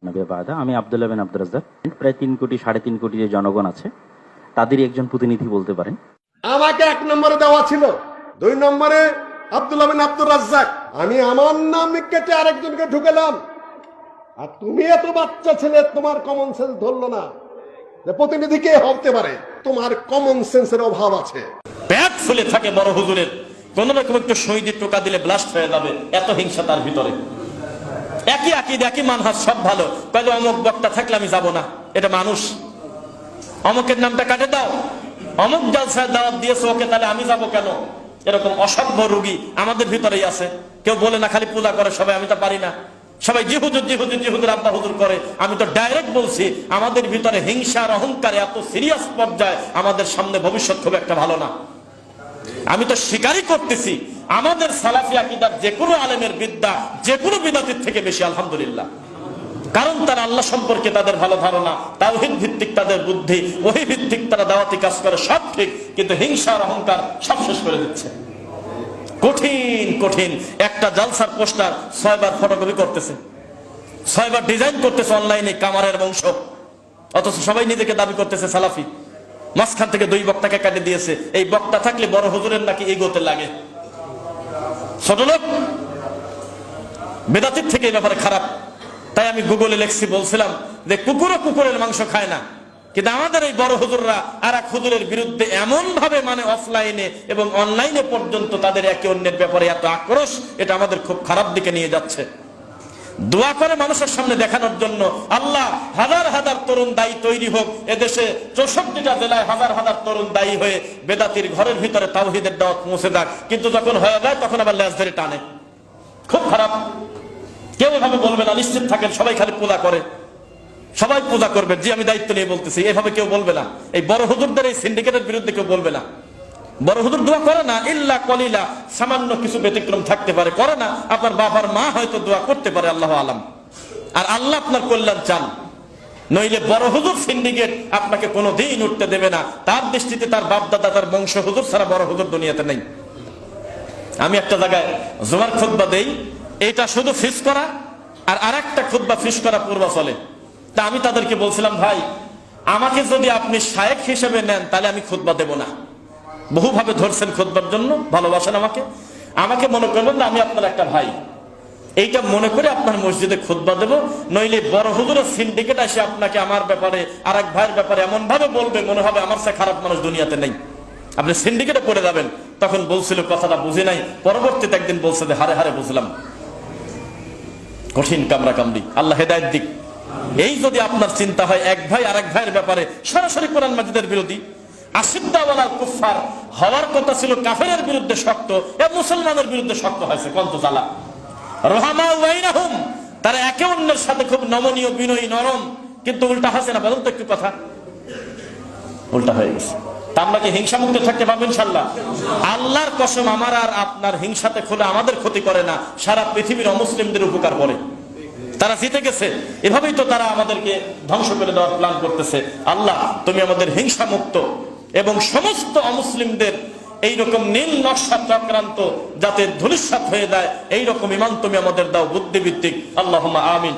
নবী বাদা আমি আব্দুল্লাহ বিন আব্দুর রাজ্জাক, প্রায় 3 কোটি 3.5 কোটি যে জনগণ আছে তাদেরই একজন প্রতিনিধি বলতে পারেন। আমাকে 1 নম্বরে দেওয়া ছিল, 2 নম্বরে আব্দুল্লাহ বিন আব্দুর রাজ্জাক। আমি আমার নাম কেটে আরেকজনকে ঢুকেলাম। আর তুমি এত বাচ্চা ছেলে, তোমার কমন সেন্স ধরলো না যে প্রতিনিধি কে হতে পারে। তোমার কমন সেন্সের অভাব আছে। পেট ফুলে থাকে বড় হুজুরের, কোন রকম একটু শহীদের টোকা দিলে ব্লাস্ট হয়ে যাবে, এত হিংসা তার ভিতরে। একই আকীদা, একই মানহাজ, সব ভালো, তাহলে অমুক বক্তা থাকলে আমি যাব না। এটা মানুষ। অমুকের নামটা কাটে দাও, অমুক জালসায় দাওয়াত দিয়েছে ওকে, তাহলে আমি যাব কেন? এরকম অসভ্য রোগী আমাদের ভিতরেই আছে। কেউ বলে না খালি পূজা করে সবাই, আমি তা পারি না। সবাই জি হুজুর জি হুজুর জি হুজুর আব্বা হুজুর করে। আমি তো ডাইরেক্ট বলছি, আমাদের ভিতরে হিংসার অহংকার এত সিরিয়াস পর্যায়ে, আমাদের সামনে ভবিষ্যৎ খুব একটা ভালো না। আমি তো স্বীকারই করতেছি, আমাদের সালাফি আকীদার যে কোনো আলেমের বিদ্যা যে কোনো বিদাতের থেকে বেশি, আলহামদুলিল্লাহ। কারণ তারা আল্লাহ সম্পর্কে তাদের ভালো ধারণা, তাওহীদ ভিত্তিক তাদের বুদ্ধি, ওহী ভিত্তিক তারা দাওয়াতি কাজ করে, সব ঠিক, কিন্তু হিংসার অহংকার সব শেষ করে দিচ্ছে। কঠিন কঠিন একটা জালসার পোস্টার 6 বার ফটোকপি করতেছে, 6 বার ডিজাইন করতেছে অনলাইনে, কামারের বংশ। অথচ সবাই নিজেকে দাবি করতেছে সালাফি। মাঝখান থেকে 2 বক্তাকে কাটে দিয়েছে। এই বক্তা থাকলে বড় হুজুরের নাকি এগোতে লাগে। ছোট লোক, বেদাতির থেকে এই ব্যাপারে খারাপ। তাই আমি গুগলে লেখছি, বলছিলাম যে কুকুরও কুকুরের মাংস খায় না, কিন্তু আমাদের এই বড় হুজুররা আর এক হুজুরের বিরুদ্ধে এমন ভাবে, মানে অফলাইনে এবং অনলাইনে পর্যন্ত তাদের একে অন্যের ব্যাপারে এত আক্রোশ, এটা আমাদের খুব খারাপ দিকে নিয়ে যাচ্ছে। দোয়া করে মানুষের সামনে দেখানোর জন্য, আল্লাহ হাজার হাজার তরুণ দায়ী তৈরি হোক এদেশে, 64টা জেলায় হাজার হাজার তরুণ দায়ী হয়ে বেদাতির ঘরের ভিতরে তাওহীদের দাওয়াত পৌঁছে যাক। কিন্তু যখন হয়ে যায় তখন আবার লেজ ধরে টানে। খুব খারাপ। কেউ এভাবে বলবে না, নিশ্চিত থাকেন, সবাই খালি পূজা করে, সবাই পূজা করবে। জি, আমি দায়িত্ব নিয়ে বলতেছি, এভাবে কেউ বলবে না। এই বড় হুজুরদের এই সিন্ডিকেটের বিরুদ্ধে কেউ বলবে না। বড় হুজুর দোয়া করে না, ইল্লা কলিলা, সামান্য কিছু ব্যতিক্রম থাকতে পারে, করে না। আপনার বাবার মা হয়তো দোয়া করতে পারে, আল্লাহ আলাম। আর আল্লাহ আপনার কল্যাণ চান, নইলে বড় হুজুর সিন্ডিকেট আপনাকে কোনো দিন উঠতে দেবে না। তার দৃষ্টিতে তার বাপ দাদা, তার বংশ হুজুর ছাড়া বড় হুজুর দুনিয়াতে নেই। আমি একটা জায়গায় জুমার খুতবা দেই, এটা শুধু ফিস করা, আর আরেকটা খুতবা ফিস করা পূর্ব চলে। তা আমি তাদেরকে বলছিলাম, ভাই আমাকে যদি আপনি শায়েখ হিসেবে নেন তাহলে আমি খুতবা দেব না। বহুভাবে ধরছেন খুতবার জন্য, ভালোবাসেন আমাকে, আমাকে মনে করবেন না আমি আপনার একটা ভাই, এইটা মনে করে আপনার মসজিদে খুতবা দেব। নইলে বড় হুজুরের সিন্ডিকেট এসে আপনাকে আমার ব্যাপারে, আর এক ভাইয়ের ব্যাপারে এমন ভাবে বলবে, মনে হবে আমার সে খারাপ মানুষ দুনিয়াতে নেই, আপনি সিন্ডিকেটে পড়ে যাবেন। তখন বলছিল কথাটা বুঝি নাই, পরবর্তীতে একদিন বলছে যে হারে হারে বুঝলাম। কঠিন কামরা কামড়ি, আল্লাহ হেদায়েত দিক। এই যদি আপনার চিন্তা হয় এক ভাই আর এক ভাইয়ের ব্যাপারে সরাসরি কোরআন মাজিদের বিরোধী, আশিদ্দাওয়ালা কুফার হওয়ার কথা ছিল কাফেরের বিরুদ্ধে শক্ত, এ মুসলমানের বিরুদ্ধে শক্ত হয়েছে। কন্ত জ্বালা। রহামা ওয়াইনাহুম, তারা একে অন্যের সাথে খুব নমনীয়, বিনয়ী, নরম, কিন্তু উল্টা হাসে না। বলুন তো একটু কথা, উল্টা হয়ে গেছে। তা আমরা কি হিংসা মুক্ত থাকতে পারবো ইনশাল্লাহ? আল্লাহর কসম, আমার আর আপনার হিংসাতে খুলে আমাদের ক্ষতি করে না, সারা পৃথিবীর অমুসলিমদের উপকার করে। তারা জিতে গেছে, এভাবেই তো তারা আমাদেরকে ধ্বংস করে দেওয়ার প্ল্যান করতেছে। আল্লাহ তুমি আমাদের হিংসা মুক্ত এবং সমস্ত অমুসলিমদের এইরকম নীল নকশা চক্রান্ত যাতে ধূলিসাৎ হয়ে যায়, এইরকম ইমান তুমি আমাদের দাও, বুদ্ধিভিত্তিক। আল্লাহুম্মা আমিন।